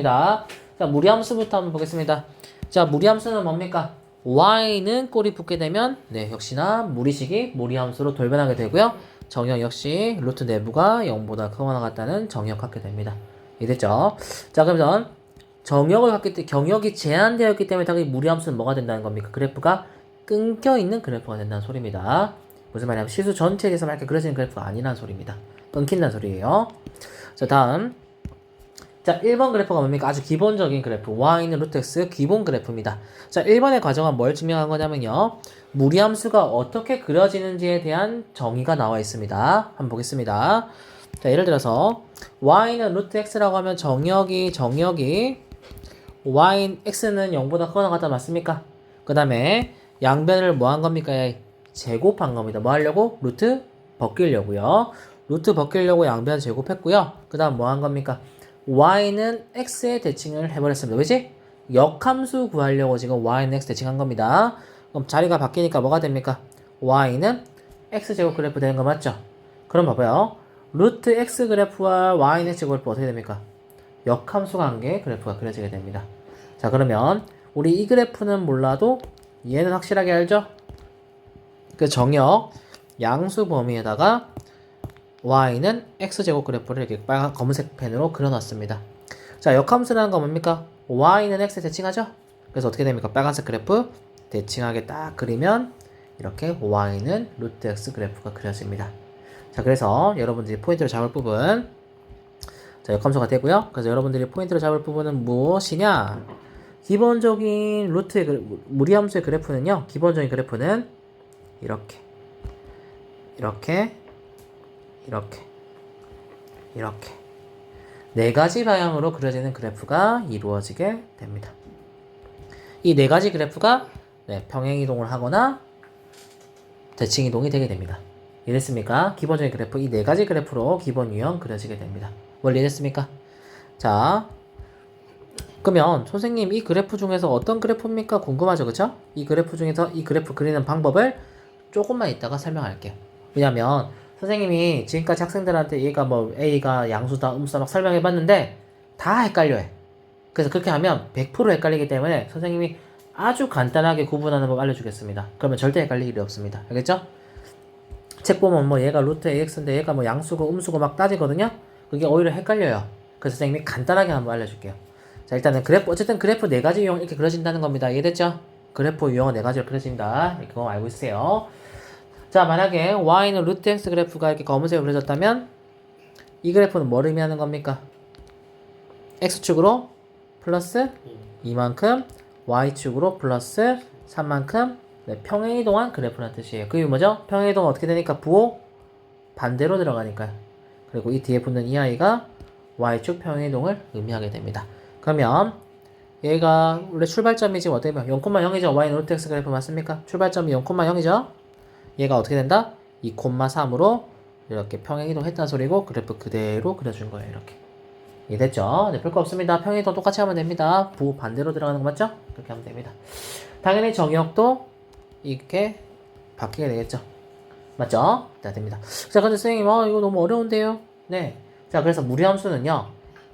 자, 무리함수부터 한번 보겠습니다. 자, 무리함수는 뭡니까? y는 꼴이 붙게 되면 역시나 무리식이 무리함수로 돌변하게 되고요. 정역 역시 루트 내부가 0보다 크거나 같다는 정역 갖게 됩니다. 이해됐죠? 자, 그러면 정역을 갖기 때문에 경역이 제한되었기 때문에 당연히 무리함수는 뭐가 된다는 겁니까? 그래프가 끊겨있는 그래프가 된다는 소리입니다. 무슨 말이냐면 실수 전체에 대해서 이렇게 그려지는 그래프가 아니라는 소리입니다. 끊긴다는 소리예요. 자, 다음. 자, 1번 그래프가 뭡니까? 아주 기본적인 그래프. y는 루트 x 기본 그래프입니다. 자, 1번의 과정은 뭘 증명한 거냐면요. 무리함수가 어떻게 그려지는지에 대한 정의가 나와 있습니다. 한번 보겠습니다. 자, 예를 들어서 y는 루트 x라고 하면 정역이 y, x는 0보다 크거나 같다 맞습니까? 그 다음에 양변을 뭐 한 겁니까? 제곱한 겁니다. 뭐 하려고? 루트 벗기려고요. 루트 벗기려고 양변 제곱했고요. 그 다음 뭐 한 겁니까? y는 x의 대칭을 해버렸습니다. 왜지? 역함수 구하려고 지금 y는 x 대칭한 겁니다. 그럼 자리가 바뀌니까 뭐가 됩니까? y는 x제곱 그래프 되는 거 맞죠? 그럼 봐봐요. 루트 x 그래프와 y는 x 그래프 어떻게 됩니까? 역함수 관계 그래프가 그려지게 됩니다. 자, 그러면 우리 이 그래프는 몰라도 얘는 확실하게 알죠? 그 정역 양수 범위에다가 y는 x제곱 그래프를 이렇게 빨간 검은색 펜으로 그려놨습니다. 자, 역함수라는 건 뭡니까? y는 x 대칭하죠? 그래서 어떻게 됩니까? 빨간색 그래프 대칭하게 딱 그리면 이렇게 y는 루트 x 그래프가 그려집니다. 자, 그래서 여러분들이 포인트를 잡을 부분, 자, 역함수가 되고요. 그래서 여러분들이 포인트를 잡을 부분은 무엇이냐? 기본적인 무리함수의 그래프는요. 기본적인 그래프는 이렇게 네 가지 방향으로 그려지는 그래프가 이루어지게 됩니다. 이 네 가지 그래프가 평행이동을 하거나 대칭이동이 되게 됩니다. 이해됐습니까? 기본적인 그래프 이 네 가지 그래프로 기본 유형 그려지게 됩니다. 원리 이해됐습니까? 자, 그러면 선생님 이 그래프 중에서 어떤 그래프입니까? 궁금하죠, 그쵸? 이 그래프 중에서 이 그래프 그리는 방법을 조금만 이따가 설명할게요. 왜냐면 선생님이 지금까지 학생들한테 얘가 뭐 A가 양수다 음수다 막 설명해봤는데 다 헷갈려해. 그래서 그렇게 하면 100% 헷갈리기 때문에 선생님이 아주 간단하게 구분하는 법 알려주겠습니다. 그러면 절대 헷갈릴 일이 없습니다. 알겠죠? 책 보면 뭐 얘가 루트 AX인데 얘가 뭐 양수고 음수고 막 따지거든요. 그게 오히려 헷갈려요. 그래서 선생님이 간단하게 한번 알려줄게요. 자, 일단은 그래프, 어쨌든 그래프 네 가지 유형 이렇게 그려진다는 겁니다. 이해됐죠? 그래프 유형은 네 가지로 그려진다. 그거 알고 있으세요. 자, 만약에 y는 루트 x 그래프가 이렇게 검은색으로 그려졌다면 이 그래프는 뭘 의미하는 겁니까? x축으로 플러스 2만큼 y축으로 플러스 3만큼 평행이동한 그래프라는 뜻이에요. 그게 뭐죠? 평행이동은 어떻게 되니까 부호 반대로 들어가니까요. 그리고 이 뒤에 붙는 이 아이가 y축 평행이동을 의미하게 됩니다. 그러면 얘가 원래 출발점이 지금 어떻게 보면 0,0이죠. y는 루트 x 그래프 맞습니까? 출발점이 0,0이죠. 얘가 어떻게 된다? 2,3으로 이렇게 평행이동 했다는 소리고 그래프 그대로 그려준 거예요. 이렇게. 이해됐죠? 네, 별거 없습니다. 평행이동 똑같이 하면 됩니다. 부호 반대로 들어가는 거 맞죠? 그렇게 하면 됩니다. 당연히 정역도 이렇게 바뀌게 되겠죠? 맞죠? 자, 됩니다. 자, 근데 선생님, 이거 너무 어려운데요? 네. 자, 그래서 무리함수는요,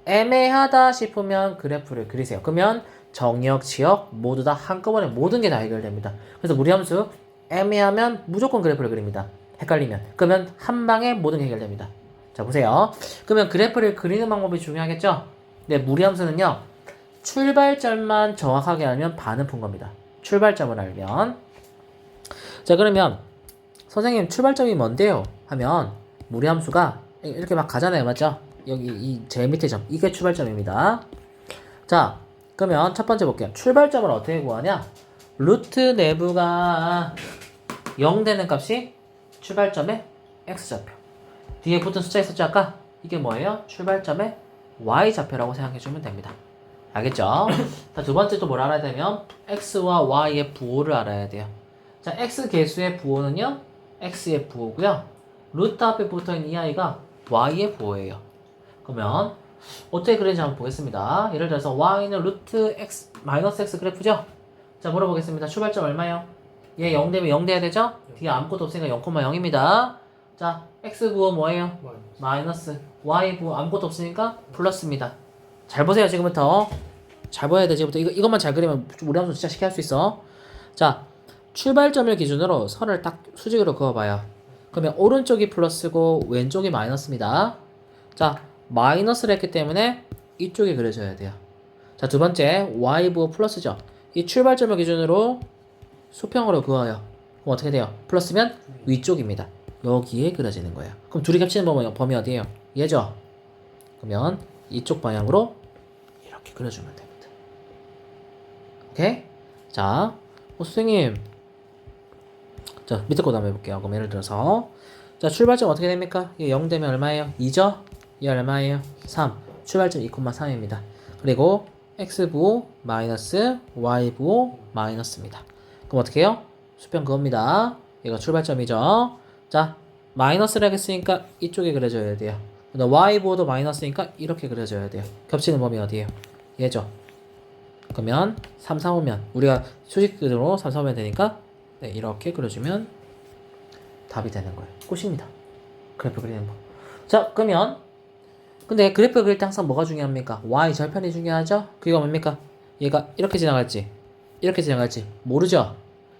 애매하다 싶으면 그래프를 그리세요. 그러면 정역, 지역 모두 다 한꺼번에 모든 게 다 해결됩니다. 그래서 무리함수 애매하면 무조건 그래프를 그립니다. 헷갈리면. 그러면 한 방에 모든 게 해결됩니다. 자, 보세요. 그러면 그래프를 그리는 방법이 중요하겠죠? 네, 무리함수는요, 출발점만 정확하게 알면 반은 푼 겁니다. 출발점을 알면. 자, 그러면 선생님 출발점이 뭔데요? 하면 무리함수가 이렇게 막 가잖아요. 맞죠? 여기 이 제일 밑에 점. 이게 출발점입니다. 자, 그러면 첫 번째 볼게요. 출발점을 어떻게 구하냐? 루트 내부가 0 되는 값이 출발점의 x좌표. 뒤에 붙은 숫자 있었죠 아까? 이게 뭐예요? 출발점의 y좌표라고 생각해주면 됩니다. 알겠죠? 자, 두 번째 또 뭘 알아야 되면 x와 y의 부호를 알아야 돼요. 자, x 개수의 부호는요, x의 부호고요. 루트 앞에 붙어있는 이 아이가 y의 부호예요. 그러면 어떻게 그리는지 한번 보겠습니다. 예를 들어서 y는 루트 x 마이너스 x 그래프죠? 자, 물어보겠습니다. 출발점 얼마요? 얘 0 되면 0 돼야 되죠? 뒤에 아무것도 없으니까 0,0입니다. 자, x 부호 뭐예요? 마이너스. y 부호 아무것도 없으니까 플러스입니다. 잘 보세요. 지금부터 잘 보여야 돼. 지금부터 이것만 잘 그리면 우리 함수 진짜 쉽게 할 수 있어. 자, 출발점을 기준으로 선을 딱 수직으로 그어봐요. 그러면 오른쪽이 플러스고 왼쪽이 마이너스입니다. 자, 마이너스를 했기 때문에 이쪽이 그려져야 돼요. 자, 두 번째 y 부호 플러스죠. 이 출발점을 기준으로 수평으로 그어요. 그럼 어떻게 돼요? 플러스면 위쪽입니다. 여기에 그려지는 거예요. 그럼 둘이 겹치는 범위 어디예요? 얘죠? 그러면 이쪽 방향으로 이렇게 그려주면 됩니다. 오케이? 자, 선생님. 자, 밑에 거도 한번 해볼게요. 그럼 예를 들어서 자, 출발점 어떻게 됩니까? 이게 0 되면 얼마예요? 2죠? 이 얼마예요? 3. 출발점 2,3입니다. 그리고 x부호 마이너스 y부호 마이너스입니다. 그럼 어떻게 해요? 수평 그겁니다. 얘가 출발점이죠. 자, 마이너스를 하겠으니까 이쪽에 그려줘야 돼요. y부호도 마이너스니까 이렇게 그려줘야 돼요. 겹치는 범위 어디예요? 얘죠. 그러면 3, 4, 5면 우리가 수직그대로 3, 4, 5면 되니까 네, 이렇게 그려주면 답이 되는 거예요. 끝입니다. 그래프 그리는 법. 자, 그러면 근데 그래프 그릴 때 항상 뭐가 중요합니까? y 절편이 중요하죠? 그게 뭡니까? 얘가 이렇게 지나갈지 이렇게 지나갈지 모르죠?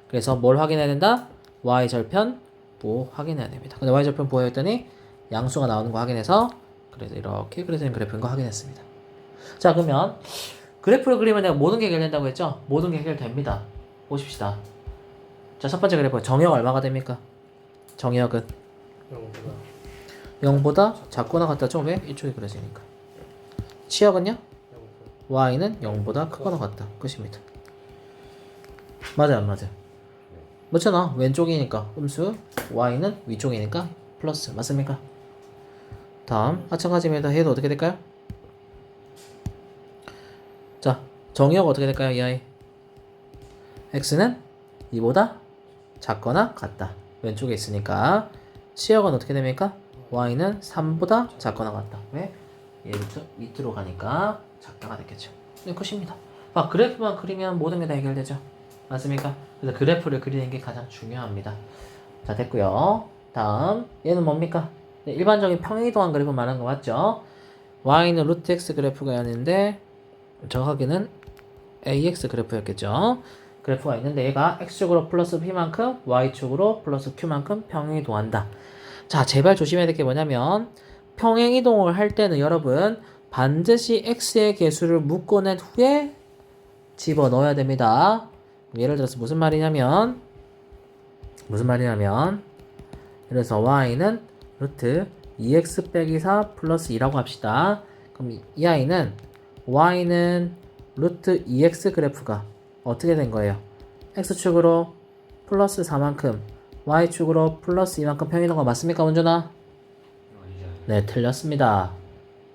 그래서 뭘 확인해야 된다? y 절편 부호 확인해야 됩니다. 근데 y 절편 부호 했더니 양수가 나오는 거 확인해서 그래서 이렇게 그려지는 그래프인 거 확인했습니다. 자, 그러면 그래프를 그리면 내가 모든 게 해결된다고 했죠? 모든 게 해결됩니다. 보십시다. 자, 첫 번째 그래프 정의역 얼마가 됩니까? 정의역은 0보다 작거나 같다죠? 왜? 이쪽이 그려지니까. 치역은요? y는 0보다 크거나 같다. 끝입니다. 맞아요, 안 맞아요? 맞잖아. 왼쪽이니까 음수, y는 위쪽이니까 플러스. 맞습니까? 다음 마찬가지입니다. 해도 어떻게 될까요? 자, 정의역 어떻게 될까요? 이 아이 x는 2보다 작거나 같다. 왼쪽에 있으니까. 치역은 어떻게 됩니까? y는 3보다 작거나 같다. 왜? 얘부터 밑으로 가니까 작다가 됐겠죠. 네, 끝입니다. 아, 그래프만 그리면 모든 게 다 해결되죠. 맞습니까? 그래서 그래프를 그리는 게 가장 중요합니다. 자, 됐고요. 다음 얘는 뭡니까? 네, 일반적인 평행이동한 그래프 말하는 거 맞죠? y는 루트 x 그래프가 아닌데 정확하게는 ax 그래프였겠죠. 그래프가 있는데 얘가 x축으로 플러스 p만큼 y축으로 플러스 q만큼 평행이동한다. 자, 제발 조심해야 될 게 뭐냐면 평행이동을 할 때는 여러분 반드시 x의 개수를 묶어낸 후에 집어넣어야 됩니다. 예를 들어서 무슨 말이냐면 그래서 y는 루트 2x 빼기 4 플러스 2라고 합시다. 그럼 이 아이는 y는 루트 2x 그래프가 어떻게 된 거예요? x축으로 플러스 4만큼 y축으로 플러스 2만큼 평행이동한 거 맞습니까, 문준아? 네, 틀렸습니다.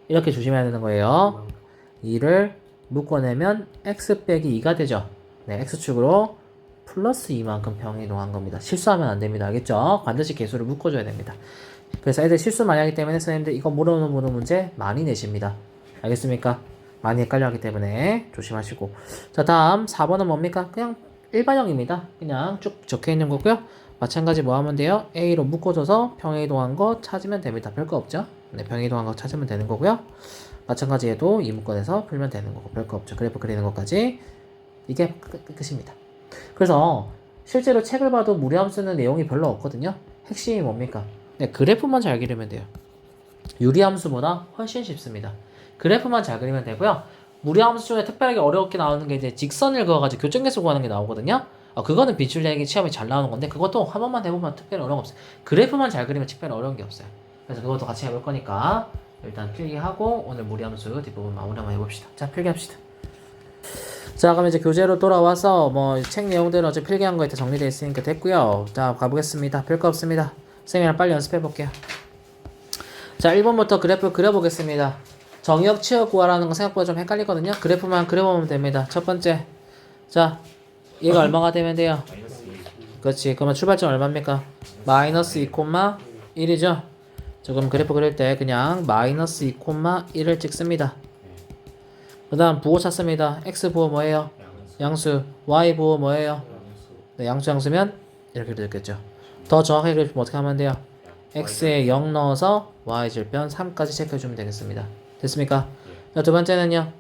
이렇게 조심해야 되는 거예요. 2를 묶어내면 x 빼기 2가 되죠. 네, x축으로 플러스 2만큼 평행이동한 겁니다. 실수하면 안 됩니다. 알겠죠? 반드시 개수를 묶어줘야 됩니다. 그래서 애들 실수 많이 하기 때문에 선생님들 이거 모르는 문제 많이 내십니다. 알겠습니까? 많이 헷갈려 하기 때문에 조심하시고. 자, 다음 4번은 뭡니까? 그냥 일반형입니다. 그냥 쭉 적혀 있는 거고요. 마찬가지 뭐 하면 돼요? A로 묶어줘서 평행이동한 거 찾으면 됩니다. 별거 없죠? 네, 평행이동한 거 찾으면 되는 거고요. 마찬가지 해도 이 묶어내서 풀면 되는 거고 별거 없죠. 그래프 그리는 것까지 이게 끝입니다. 그래서 실제로 책을 봐도 무리함수는 내용이 별로 없거든요. 핵심이 뭡니까? 네, 그래프만 잘 그리면 돼요. 유리함수보다 훨씬 쉽습니다. 그래프만 잘 그리면 되고요. 무리함수 중에 특별하게 어렵게 나오는 게 이제 직선을 그어가지고 교점계수 구하는 게 나오거든요. 그거는 비출력이 시험에 잘 나오는 건데 그것도 한 번만 해보면 특별히 어려운 거 없어요. 그래프만 잘 그리면 특별히 어려운 게 없어요. 그래서 그것도 같이 해볼 거니까 일단 필기하고 오늘 무리함수 뒷부분 마무리 한번 해봅시다. 자, 필기합시다. 자, 그럼 이제 교재로 돌아와서 뭐 책 내용들은 어제 필기한 거에 정리되어 있으니까 됐고요. 자, 가보겠습니다. 별거 없습니다. 선생님이랑 빨리 연습해 볼게요. 자, 1번부터 그래프 그려보겠습니다. 정의역 치역 구하라는 거 생각보다 좀 헷갈리거든요. 그래프만 그려보면 됩니다. 첫 번째, 자, 얘가 얼마가 되면 돼요? 그렇지. 그러면 출발점 얼마입니까? 마이너스 2,1이죠? 자, 그럼 그래프 그릴 때 그냥 마이너스 2,1을 찍습니다. 그 다음 부호 찾습니다. x 부호 뭐예요? 양수. y 부호 뭐예요? 네, 양수면 이렇게 되겠죠. 더 정확하게 그리면 어떻게 하면 돼요? x에 0 넣어서 y 절편 3까지 체크해주면 되겠습니다. 됐습니까? 자, 두 번째는요.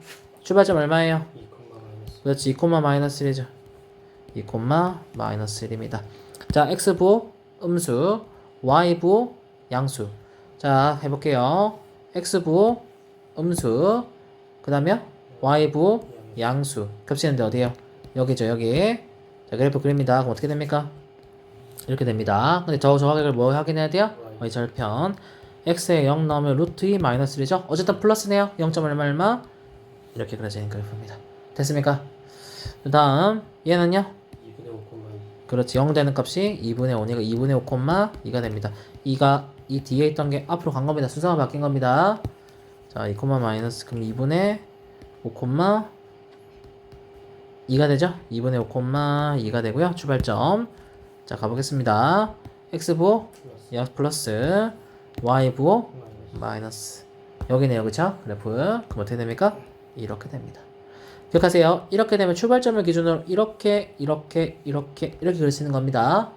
출발점 얼마예요? 2, 마이너스. 그렇지. 2, 마이너스 1이죠. 2, 마이너스 1입니다. 자, x부 음수, y부 양수. 자, 해볼게요. x부 음수, 그 다음에 y부 양수. 겹치는데 어디에요? 여기죠, 여기. 자, 그래프 그립니다. 그럼 어떻게 됩니까? 이렇게 됩니다. 근데 저 정확하게 뭐 확인해야 돼요? y 절편. x에 0 넣으면 루트 2 마이너스 1이죠? 어쨌든 플러스네요. 0. 얼마 이렇게 그려지는 그래프입니다. 됐습니까? 그 다음 얘는요? 2분의 5, 그렇지. 0 되는 값이 2분의 5니까 2분의 5, 2가 됩니다. 2가 이 뒤에 있던 게 앞으로 간 겁니다. 순서가 바뀐 겁니다. 자, 2, 마이너스 그럼 2분의 5, 2가 되죠? 2분의 5, 2가 되고요. 출발점. 자, 가보겠습니다. x부 플러스 y부 마이너스. 여기네요. 그쵸? 그래프. 그럼 어떻게 됩니까? 이렇게 됩니다. 기억하세요. 이렇게 되면 출발점을 기준으로 이렇게 그릴 수 있는 겁니다.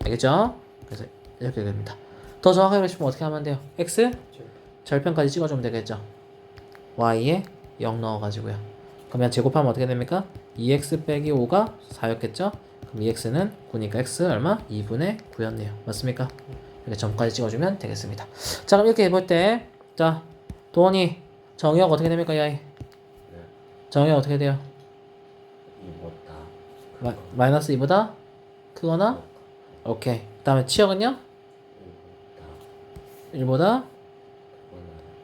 알겠죠? 그래서 이렇게 됩니다. 더 정확하게 그리시면 어떻게 하면 돼요? x 절편까지 찍어주면 되겠죠? y에 0 넣어가지고요. 그러면 제곱하면 어떻게 됩니까? 2x 빼기 5가 4였겠죠? 그럼 2x는 9니까 x 얼마? 2분의 9였네요. 맞습니까? 이렇게 점까지 찍어주면 되겠습니다. 자, 그럼 이렇게 해볼 때, 자, 도원이 정의역 어떻게 됩니까, 야이? 정의역 어떻게 돼요? 2보다 마이너스 2보다 크거나? 오케이. 그 다음에 치역은요? 1보다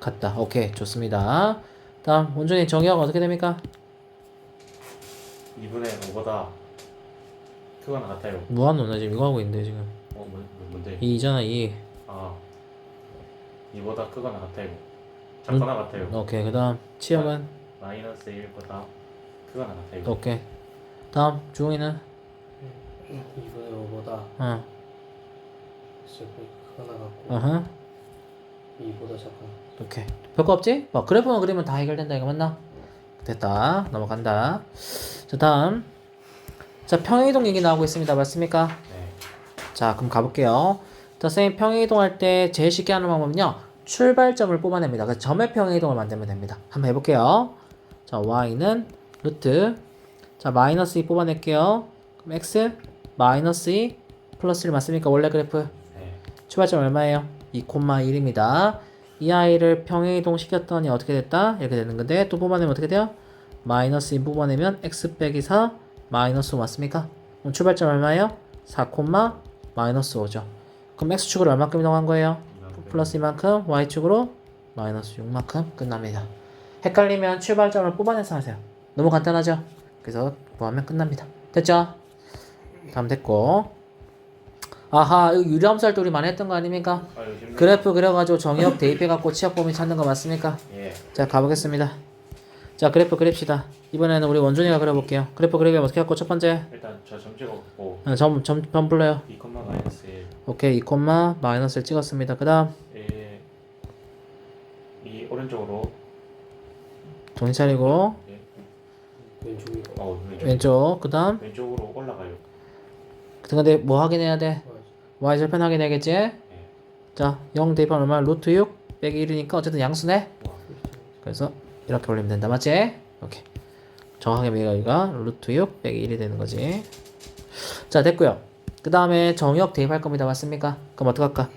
같다. 오케이. 좋습니다. 다음, 원준이 정의역 어떻게 됩니까? 2분의 5보다 크거나 같아요. 무한노, 나 지금 이거 하고 있는데, 지금. 뭔데? 2잖아, 2. 아 2보다 크거나 같아요. 작거나 같아요. 오케이. 그 다음, 치역은? 마이너스 1보다 크거나 같아요. 오케이. 다음, 주홍이는? 2분의 5보다 어. 크거나 같고 어허. 2보다 작거나. 오케이. 별거 없지? 뭐 그래프만 그리면 다 해결된다 이거 맞나? 됐다. 넘어간다. 자, 다음. 자, 평행이동 얘기 나오고 있습니다. 맞습니까? 네. 자, 그럼 가볼게요. 자, 선생님 평행이동할 때 제일 쉽게 하는 방법은요. 출발점을 뽑아냅니다. 그래서 점의 평행이동을 만들면 됩니다. 한번 해볼게요. 자, y는 루트. 자, 마이너스 2 뽑아낼게요. 그럼 x 마이너스 2 플러스 1 맞습니까? 원래 그래프. 네. 출발점 얼마예요? 2, 1입니다. 이 아이를 평행이동 시켰더니 어떻게 됐다? 이렇게 되는 건데 또 뽑아내면 어떻게 돼요? 마이너스 2 뽑아내면 x 빼기 4 마이너스 5 맞습니까? 그럼 출발점 얼마예요? 4, 마이너스 5죠. 그럼 x축으로 얼마큼 이동한 거예요? 플러스 2만큼, y축으로 마이너스 6만큼 끝납니다. 헷갈리면 출발점을 뽑아내서 하세요. 너무 간단하죠? 그래서 구하면 끝납니다. 됐죠? 다음 됐고. 아하, 이거 유리함수할 때 우리 많이 했던 거 아닙니까? 그래프 그려가지고 정의역 대입해갖고 치역 범위 찾는 거 맞습니까? 예. 자, 가보겠습니다. 자, 그래프 그립시다. 이번에는 우리 원준이가 그려볼게요. 그래프 그리면 어떻게 할거 첫 번째? 일단 저 점 찍어갖고 점 불러요. 2, 마이너스 1 오케이, 2, 마이너스 1 찍었습니다. 그 다음, 이 오른쪽으로 정신 차리고, 왼쪽이고 왼쪽, 그 다음, 왼쪽으로 올라가요. 근데 뭐 확인해야 돼? y 절편 확인해야겠지? 자, 0 대입하면 얼마? 루트 6 빼기 1이니까 어쨌든 양수네? 그래서 이렇게 올리면 된다. 맞지? 오케이. 정확하게 여기가 루트 6 빼기 1이 되는 거지. 자, 됐고요. 그 다음에 정역 대입할 겁니다. 맞습니까? 그럼 어떡할까?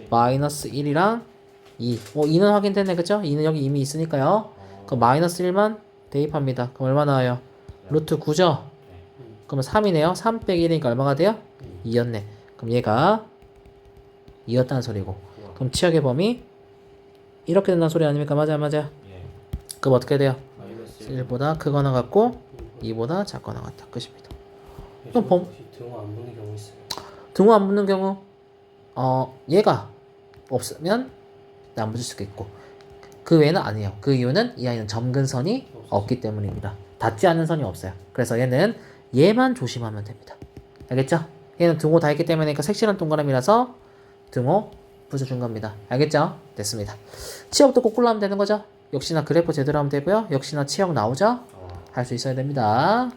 마이너스 1이랑 2. 2는 확인됐네. 그쵸? 2는 여기 이미 있으니까요. 그럼 마이너스 1만 대입합니다. 그럼 얼마 나와요? 루트 9죠? 그러면 3이네요. 3 빼기 1이니까 얼마가 돼요? 2였네. 그럼 얘가 2였다는 소리고. 그럼 치역의 범위 이렇게 된다는 소리 아닙니까? 맞아요. 예. 그럼 어떻게 돼요? 마이너스 1보다 크거나 같고 2보다 작거나 같다. 끝입니다. 그럼 등호 안 붙는 경우 있어요. 등호 안 붙는 경우 얘가 없으면 안 붙을 수도 있고 그 외에는 아니에요. 그 이유는 이 아이는 점근선이 없기 때문입니다. 닿지 않는 선이 없어요. 그래서 얘는 얘만 조심하면 됩니다. 알겠죠? 얘는 등호 다 있기 때문에 색칠한 동그라미라서 등호 붙여준 겁니다. 알겠죠? 됐습니다. 치역도 거꾸로 하면 되는 거죠? 역시나 그래프 제대로 하면 되고요. 역시나 치역 나오죠? 할 수 있어야 됩니다.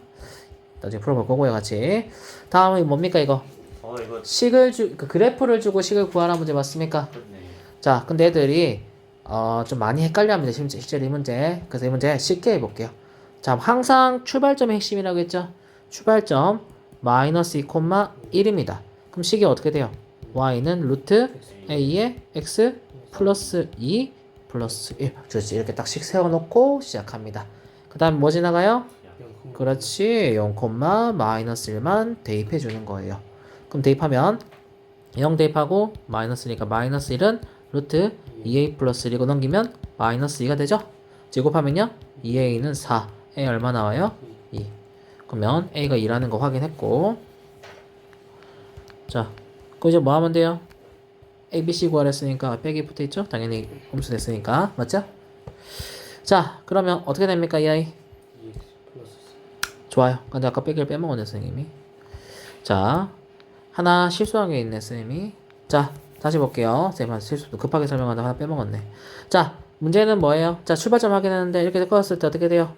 나중에 풀어볼 거고요, 같이. 다음은 뭡니까, 이거? 이거 식을 그래프를 주고 식을 구하라 문제 맞습니까? 그렇네. 자, 근데 애들이 좀 많이 헷갈려 합니다. 실제로 이 문제. 그래서 이 문제 쉽게 해볼게요. 자, 항상 출발점이 핵심이라고 했죠? 출발점 마이너스 2,1입니다. 그럼 식이 어떻게 돼요? y는 루트 a의 x 플러스 2 플러스 1. 그렇지. 이렇게 딱씩 세워놓고 시작합니다. 그 다음 뭐 지나가요? 그렇지. 0, 마이너스 1만 대입해 주는 거예요. 그럼 대입하면 0 대입하고 마이너스니까 마이너스 1은 루트 2a 플러스 1이고 넘기면 마이너스 2가 되죠? 제곱하면요 2a는 4, a 얼마 나와요? 2. 그러면 a가 2라는 거 확인했고, 자 그럼 이제 뭐 하면 돼요? a, b, c 구하랬으니까 빼기 붙어있죠? 당연히 홈수 됐으니까 맞죠? 자 그러면 어떻게 됩니까 이 아이? 2x 플러스 좋아요. 근데 아까 빼기를 빼먹었네 선생님이. 자 하나 실수한 게 있네 선생님이. 자 다시 볼게요. 선생님 실수도 급하게 설명하다가 하나 빼먹었네. 자 문제는 뭐예요? 자 출발점 확인했는데 이렇게 꺼졌을 때 어떻게 돼요?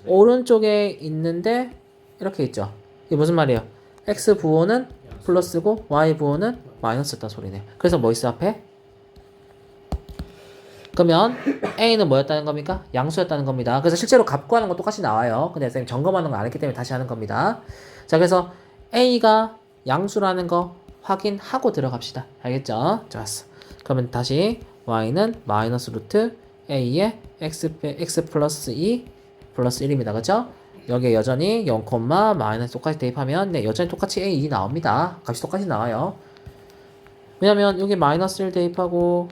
오른쪽에 있는데 이렇게 있죠. 이게 무슨 말이에요? x 부호는 플러스고 y 부호는 마이너스였다 소리네. 그래서 뭐 있어 앞에? 그러면 a는 뭐였다는 겁니까? 양수였다는 겁니다. 그래서 실제로 값 구하는 거 똑같이 나와요. 근데 선생님 점검하는 거 안 했기 때문에 다시 하는 겁니다. 자 그래서 a가 양수라는 거 확인하고 들어갑시다. 알겠죠? 좋았어. 그러면 다시 y는 마이너스 루트 a의 x 플러스 2 플러스 1입니다. 그쵸? 여기에 여전히 0, 마이너스 똑같이 대입하면 네 여전히 똑같이 a 2 나옵니다. 값이 똑같이 나와요. 왜냐면 여기 마이너스 1 대입하고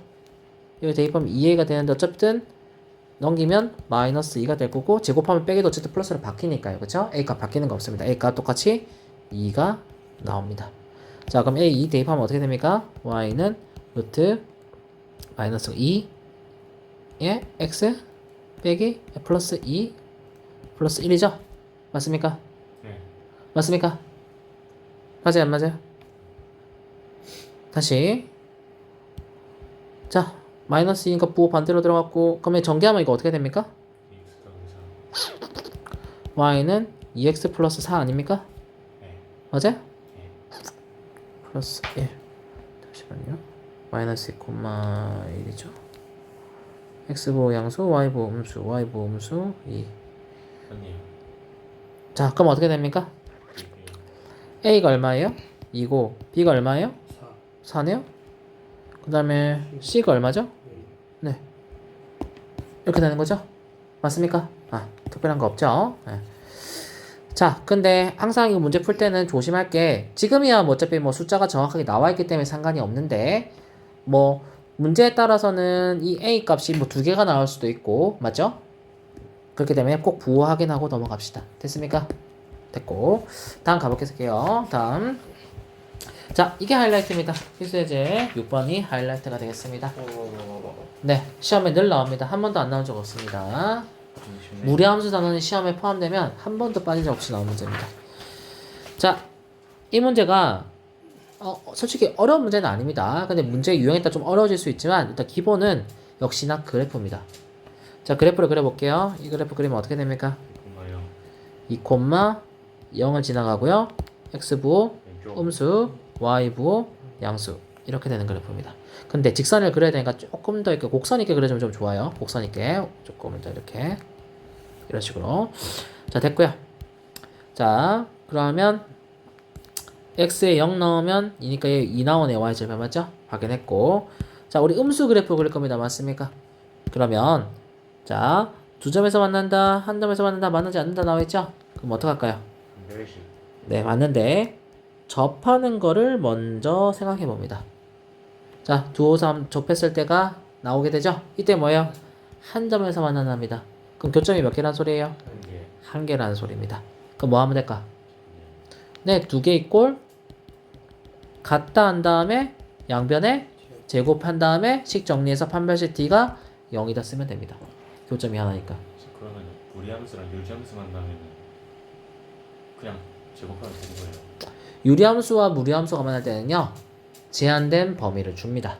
여기 대입하면 2a가 되는데 어쨌든 넘기면 마이너스 2가 될 거고 제곱하면 빼기도 어쨌든 플러스로 바뀌니까요. 그쵸? a값 바뀌는 거 없습니다. a값 똑같이 2가 나옵니다. 자 그럼 a2 대입하면 어떻게 됩니까? y는 루트 마이너스 2의 x 빼기 플러스 2 플러스 1이죠? 맞습니까? 네. 맞습니까? 맞아요 안 맞아요? 다시 자 마이너스 2니까 부호 반대로 들어갔고 그러면 전개하면 이거 어떻게 됩니까? y는 2x 플러스 4 아닙니까? 네. 맞아요? 네. 플러스 1 잠시만요. 마이너스 2,1이죠. x부호 양수, y부호 음수, y부호 음수 2. 아니에요. 자 그럼 어떻게 됩니까? a가 얼마예요? 2고 b가 얼마예요? 4 4네요? 그 다음에 c가 얼마죠? 네 이렇게 되는 거죠? 맞습니까? 특별한 거 없죠? 네. 자 근데 항상 이거 문제 풀 때는 조심할 게 지금이야 뭐 어차피 뭐 숫자가 정확하게 나와 있기 때문에 상관이 없는데 뭐 문제에 따라서는 이 a 값이 뭐 두 개가 나올 수도 있고 맞죠? 그렇기 때문에 꼭 부호 확인하고 넘어갑시다. 됐습니까? 됐고 다음 가볼게요. 다음 자 이게 하이라이트입니다. 필수예제 6번이 하이라이트가 되겠습니다. 네 시험에 늘 나옵니다. 한 번도 안 나온 적 없습니다. 무리함수 단원이 시험에 포함되면 한 번도 빠진 적 없이 나온 문제입니다. 자 이 문제가 솔직히 어려운 문제는 아닙니다. 근데 문제 유형에 따라 좀 어려워질 수 있지만 일단 기본은 역시나 그래프입니다. 자 그래프를 그려볼게요. 이 그래프 그리면 어떻게 됩니까? 2, 0을 지나가고요. x부호 음수, y부호 양수 이렇게 되는 그래프입니다. 근데 직선을 그려야 되니까 조금 더 이렇게 곡선 있게 그려주면 좀 좋아요. 곡선 있게 조금 더 이렇게 이런 식으로. 자 됐고요. 자 그러면 x에 0 넣으면 2니까 2 나오네요. y절편 맞죠? 확인했고 자 우리 음수 그래프 그릴 겁니다. 맞습니까? 그러면 자 두 점에서 만난다, 한 점에서 만난다, 만나지 않는다 나와있죠? 그럼 어떡할까요? 네 맞는데 접하는 거를 먼저 생각해 봅니다. 자 두 호삼 접했을 때가 나오게 되죠? 이때 뭐예요? 한 점에서 만난답니다. 그럼 교점이 몇 개란 소리예요? 한 개라는 소리입니다. 그럼 뭐 하면 될까? 네, 두 개의 꼴 같다 한 다음에 양변에 제곱한 다음에 식 정리해서 판별식 d가 0이다 쓰면 됩니다. 교점이 하나니까. 그러면 무리함수랑 유리함수 만나면 그냥 제곱하면 되는 거예요. 유리함수와 무리함수가 만날 때는요 제한된 범위를 줍니다.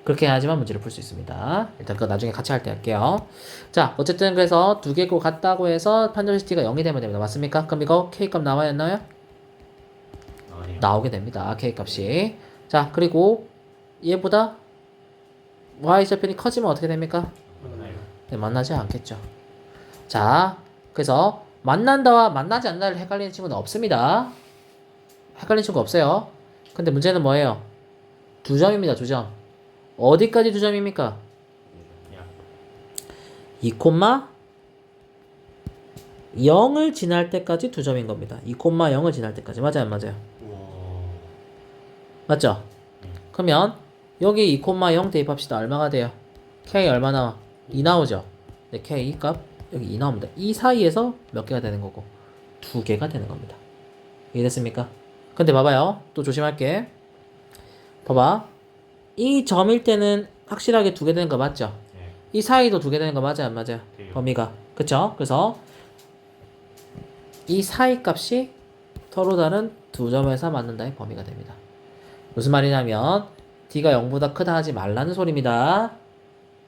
그렇게 해야지만 문제를 풀 수 있습니다. 일단 그거 나중에 같이 할 때 할게요. 자 어쨌든 그래서 두 개 꼴 같다고 해서 판별식 d가 0이 되면 됩니다. 맞습니까? 그럼 이거 k값 나와야 했나요? 나오게 됩니다. k값이. 자 그리고 얘보다 y좌표이 커지면 어떻게 됩니까? 만나요. 네, 만나지 않겠죠. 자, 그래서 만난다와 만나지 않는다를 헷갈리는 친구는 없습니다. 헷갈리는 친구 없어요. 근데 문제는 뭐예요? 2점입니다. 2점. 어디까지 2점입니까? 야. 2,0을 지날 때까지 2점인 겁니다. 2,0을 지날 때까지. 맞아요, 안 맞아요? 우와. 맞죠? 그러면 여기 2,0 대입합시다. 얼마가 돼요? k 얼마 나와? 2 나오죠? 네, k 값 여기 2 나옵니다. 이 사이에서 몇 개가 되는 거고? 2개가 되는 겁니다. 이해됐습니까? 근데 봐봐요. 또 조심할게. 봐봐. 이 점일 때는 확실하게 2개 되는 거 맞죠? 네. 이 사이도 2개 되는 거 맞아요, 안 맞아요? 돼요. 범위가. 그쵸? 그래서 이 사이 값이 서로 다른 2점에서 맞는다의 범위가 됩니다. 무슨 말이냐면 d가 0보다 크다 하지 말라는 소리입니다.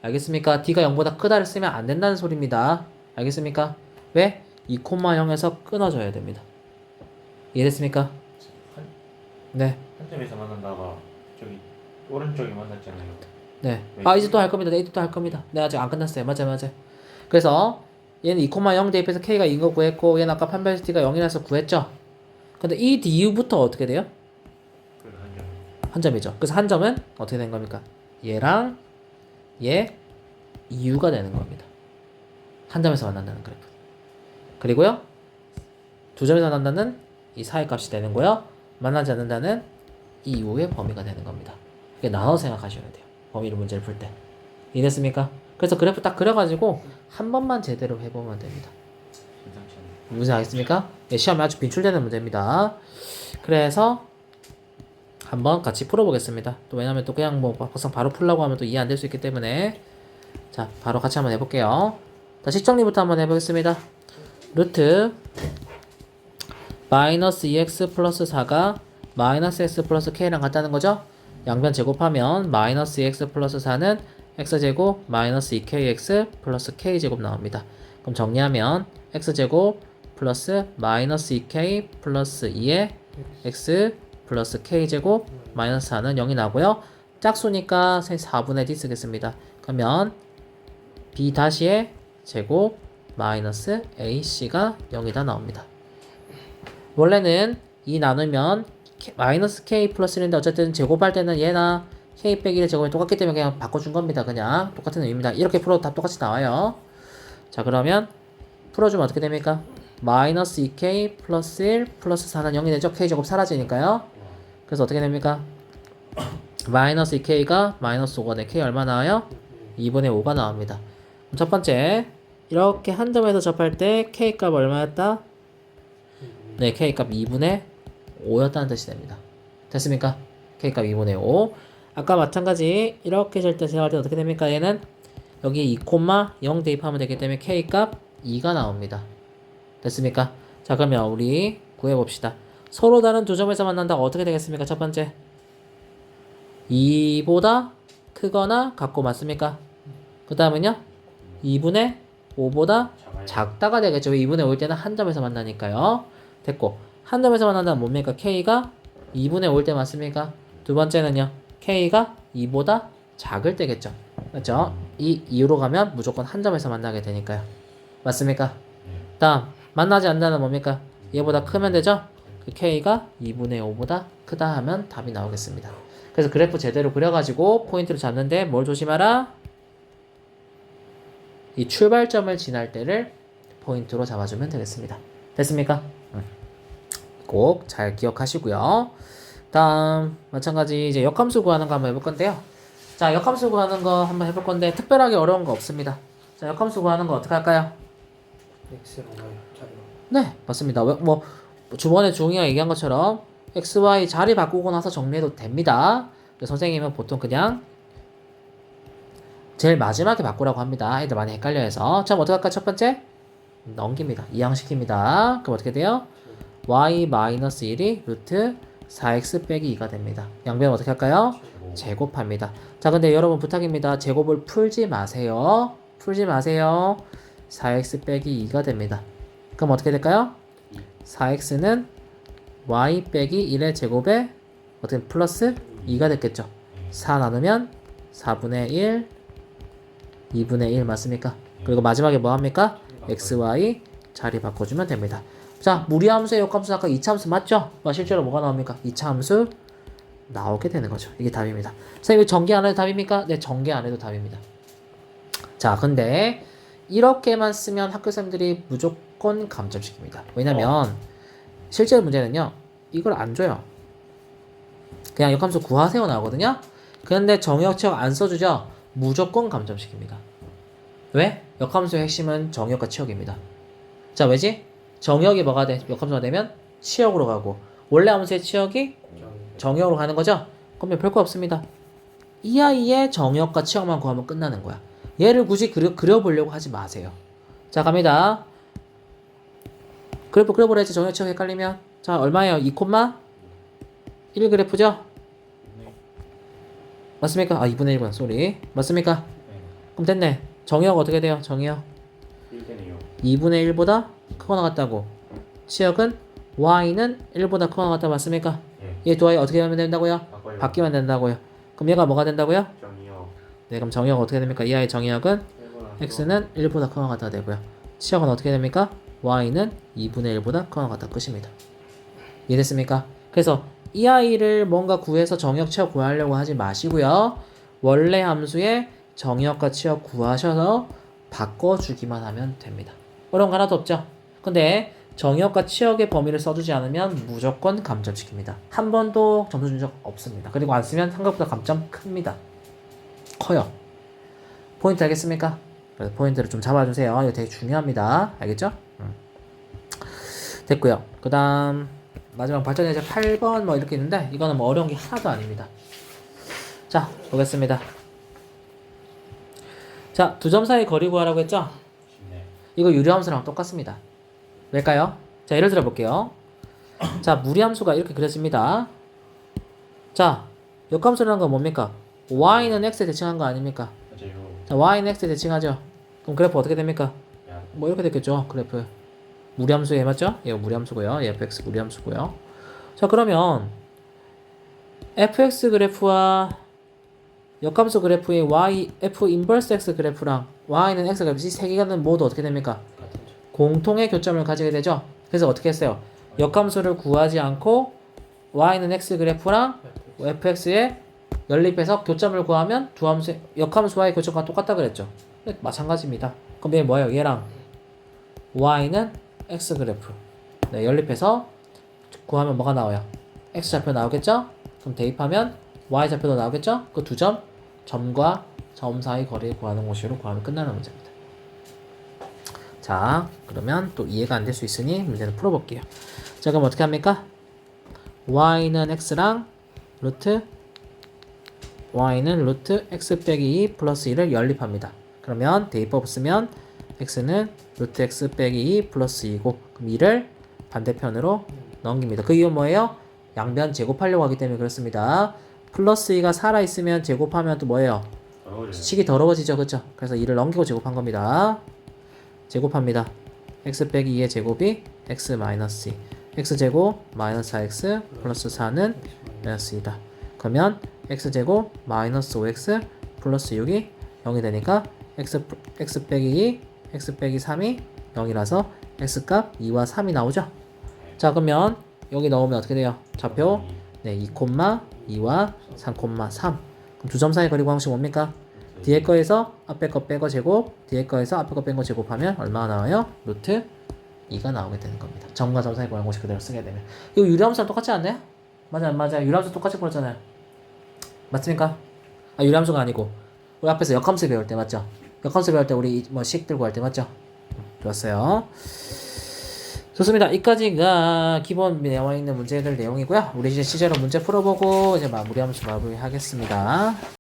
알겠습니까? d가 0보다 크다를 쓰면 안 된다는 소리입니다. 알겠습니까? 왜? 2,0에서 끊어져야 됩니다. 이해됐습니까? 한, 네. 한 점에서 만난다가 저기 오른쪽에 만났잖아요. 네. 아, 이제 또 할 겁니다. 이제 또 할 겁니다. 네, 아직 안 끝났어요. 맞아요, 맞아요. 그래서 얘는 2,0 대입해서 k가 2인 거 구했고 얘는 아까 판별식 d가 0이라서 구했죠? 근데 이 du부터 어떻게 돼요? 그래서 한 점. 한 점이죠. 그래서 한 점은 어떻게 된 겁니까? 얘랑 얘 u가 되는 겁니다. 한 점에서 만난다는 그래프. 그리고요. 2점에서 만난다는 이 사이 값이 되는 거요. 만나지 않는다는 이 u의 범위가 되는 겁니다. 이게 나눠 생각하셔야 돼요. 범위를 문제를 풀 때. 이해됐습니까? 그래서 그래프 딱 그려가지고 한 번만 제대로 해보면 됩니다. 심상치 않네. 무슨 알겠습니까? 예, 시험에 아주 빈출되는 문제입니다. 그래서 한번 같이 풀어보겠습니다. 또 왜냐면 또 그냥 뭐 막상 바로 풀라고 하면 또 이해 안 될 수 있기 때문에 자 바로 같이 한번 해볼게요. 자 식정리부터 한번 해보겠습니다. 루트 마이너스 2x 플러스 4가 마이너스 x 플러스 k랑 같다는 거죠? 양변 제곱하면 마이너스 2x 플러스 4는 x제곱 마이너스 2kx 플러스 k제곱 나옵니다. 그럼 정리하면 x제곱 플러스 마이너스 2k 플러스 2의 x 플러스 k제곱 마이너스 4는 0이 나고요. 짝수니까 4분의 d 쓰겠습니다. 그러면 b 다시의 제곱 마이너스 ac가 0이다 나옵니다. 원래는 2 나누면 마이너스 k 플러스 1인데 어쨌든 제곱할 때는 얘나 k 빼기 1의 제곱이 똑같기 때문에 그냥 바꿔준 겁니다. 그냥 똑같은 의미입니다. 이렇게 풀어도 답 똑같이 나와요. 자 그러면 풀어주면 어떻게 됩니까? 마이너스 2k 플러스 1 플러스 4는 0이 되죠. k제곱 사라지니까요. 그래서 어떻게 됩니까? 마이너스 2k가 마이너스 5가 돼. k 얼마 나와요? 2분의 5가 나옵니다. 그럼 첫 번째 이렇게 한 점에서 접할 때 k값 얼마였다? 네, k값 2분의 5였다는 뜻이 됩니다. 됐습니까? k값 2분의 5. 아까 마찬가지 이렇게 될 때 생각할 때 어떻게 됩니까? 얘는 여기 2,0 대입하면 되기 때문에 k값 2가 나옵니다. 됐습니까? 자 그러면 우리 구해봅시다. 서로 다른 두 점에서 만난다가 어떻게 되겠습니까? 첫 번째 2보다 크거나 같고 맞습니까? 그 다음은요 2분의 5보다 작다가 되겠죠. 2분의 5일 때는 한 점에서 만나니까요. 됐고 한 점에서 만난다는 뭡니까? k가 2분의 5일 때 맞습니까? 두 번째는요 k가 2보다 작을 때겠죠. 맞죠? 이 이유로 가면 무조건 한 점에서 만나게 되니까요. 맞습니까? 다음 만나지 않는다는 뭡니까? 얘보다 크면 되죠? 그 k가 2분의 5보다 크다 하면 답이 나오겠습니다. 그래서 그래프 제대로 그려가지고 포인트를 잡는데 뭘 조심하라? 이 출발점을 지날 때를 포인트로 잡아주면 되겠습니다. 됐습니까? 꼭 잘 기억하시고요. 다음 마찬가지 이제 역함수 구하는 거 한번 해볼 건데요. 자 역함수 구하는 거 한번 해볼 건데 특별하게 어려운 거 없습니다. 자 역함수 구하는 거 어떻게 할까요? X랑 Y 자료. 네 맞습니다. 뭐 주번에 중이가 얘기한 것처럼 x, y 자리 바꾸고 나서 정리해도 됩니다. 선생님은 보통 그냥 제일 마지막에 바꾸라고 합니다. 애들 많이 헷갈려해서. 자 어떻게 할까요? 첫 번째 넘깁니다. 이항시킵니다. 그럼 어떻게 돼요? y-1이 루트 4x 빼기 2가 됩니다. 양변 어떻게 할까요? 제곱합니다. 자 근데 여러분 부탁입니다. 제곱을 풀지 마세요. 풀지 마세요. 4x 빼기 2가 됩니다. 그럼 어떻게 될까요? 4x는 y 빼기 1의 제곱에 어떻게 플러스 2가 됐겠죠. 4 나누면 4분의 1, 2분의 1 맞습니까? 그리고 마지막에 뭐 합니까? x, y 자리 바꿔주면 됩니다. 자, 무리함수의 역함수 아까 2차함수 맞죠? 실제로 뭐가 나옵니까? 2차함수 나오게 되는 거죠. 이게 답입니다. 선생님, 이거 전개 안 해도 답입니까? 네, 전개 안 해도 답입니다. 자, 근데 이렇게만 쓰면 학교생들이 무조건 감점시킵니다. 왜냐면 실제 문제는요, 이걸 안 줘요. 그냥 역함수 구하세요 나오거든요. 그런데 정역, 치역 안 써주죠? 무조건 감점시킵니다. 왜? 역함수의 핵심은 정역과 치역입니다. 자, 왜지? 정역이 뭐가 돼? 역함수가 되면 치역으로 가고, 원래 함수의 치역이 정역으로 가는 거죠? 그러면 별거 없습니다. 이 아이의 정역과 치역만 구하면 끝나는 거야. 얘를 굳이 그려보려고 하지 마세요. 자, 갑니다. 그래프 그려보려지 정역, 치역 헷갈리면. 자, 얼마예요? 2,1 그래프죠? 맞습니까? 아, 2분의 1번, 쏘리. 맞습니까? 그럼 됐네. 정역 어떻게 돼요? 정역 2분의 1보다 크거나 같다고. 치역은 y는 1보다 크거나 같다 맞습니까? 얘 두 아이 어떻게 하면 된다고요? 바뀌면 된다고요. 그럼 얘가 뭐가 된다고요? 네, 그럼 정역 어떻게 됩니까? 이 아이 정역은 x는 1보다 크거나 같다 되고요. 치역은 어떻게 됩니까? y는 2분의 1보다 크거나 같다 끝입니다. 이해됐습니까? 그래서 이 아이를 뭔가 구해서 정역, 치역 구하려고 하지 마시고요. 원래 함수의 정역과 치역 구하셔서 바꿔주기만 하면 됩니다. 어려운 거 하나도 없죠? 근데 정역과 치역의 범위를 써주지 않으면 무조건 감점시킵니다. 한 번도 점수 준 적 없습니다. 그리고 안 쓰면 생각보다 감점 큽니다. 커요. 포인트 알겠습니까? 그래서 포인트를 좀 잡아주세요. 이거 되게 중요합니다. 알겠죠? 됐고요. 그 다음 마지막 발전 예제 8번 뭐 이렇게 있는데 이거는 뭐 어려운 게 하나도 아닙니다. 자, 보겠습니다. 자, 두 점 사이 거리 구하라고 했죠? 이거 유리함수랑 똑같습니다. 왜일까요? 자, 예를 들어 볼게요. 자, 무리함수가 이렇게 그려집니다. 자, 역함수라는 건 뭡니까? y는 x에 대칭한 거 아닙니까? 맞아요. 자, y는 x에 대칭하죠. 그럼 그래프 어떻게 됩니까? 뭐 이렇게 됐겠죠, 그래프. 무리함수에 맞죠? 얘 무리함수고요. 얘 fx 무리함수고요. 자, 그러면 fx 그래프와 역함수 그래프의 y, f 인버스 x 그래프랑 y는 x 그래프 이 세 개는 모두 어떻게 됩니까? 공통의 교점을 가지게 되죠. 그래서 어떻게 했어요? 역함수를 구하지 않고 y는 x 그래프랑 fx에 연립해서 교점을 구하면 두 함수 역함수와의 교점과 똑같다 그랬죠. 마찬가지입니다. 그럼 얘 뭐예요? 얘랑 y는 x 그래프. 네, 연립해서 구하면 뭐가 나와요? x 좌표 나오겠죠? 그럼 대입하면 y 좌표도 나오겠죠? 그 두 점, 점과 점 사이 거리를 구하는 것으로 구하면 끝나는 문제입니다. 자, 그러면 또 이해가 안 될 수 있으니 문제를 풀어볼게요. 자, 그럼 어떻게 합니까? y는 x랑 y는 루트 x 빼기 2 플러스 2를 연립합니다. 그러면 대입법 쓰면 x는 루트 x 빼기 2 플러스 2고 그럼 2를 반대편으로 넘깁니다. 그 이유는 뭐예요? 양변 제곱하려고 하기 때문에 그렇습니다. 플러스 2가 살아있으면 제곱하면 또 뭐예요? 식이 더러워지죠. 그쵸? 그래서 2를 넘기고 제곱한 겁니다. 제곱합니다. x 빼기 2의 제곱이 x 마이너스 2 x제곱 마이너스 4x 플러스 4는 마이너스 2다. 그러면 x제곱 마이너스 5x 플러스 6이 0이 되니까 x 빼기 2 x 빼기 3이 0이라서 x값 2와 3이 나오죠. 자, 그러면 여기 넣으면 어떻게 돼요? 좌표 네, 2,2와 3,3. 그럼 두 점 사이 거리 구항식 뭡니까? 뒤에 거에서 앞에 거 빼고 제곱, 뒤에 거에서 앞에 거 뺀 거 제곱하면 얼마가 나와요? 루트 2가 나오게 되는 겁니다. 점과 점 사이 구항식 그대로 쓰게 되면. 이거 유리함수랑 똑같지 않나요? 맞아요. 유리함수 똑같이 풀었잖아요. 맞습니까? 아, 유리함수가 아니고 우리 앞에서 역함수 배울 때 맞죠? 역함수 배울 때 우리 뭐 식 들고 할 때 맞죠? 좋았어요. 좋습니다. 여기까지가 기본 나와 있는 문제들 내용이고요. 우리 이제 실제로 문제 풀어보고 이제 마무리하겠습니다.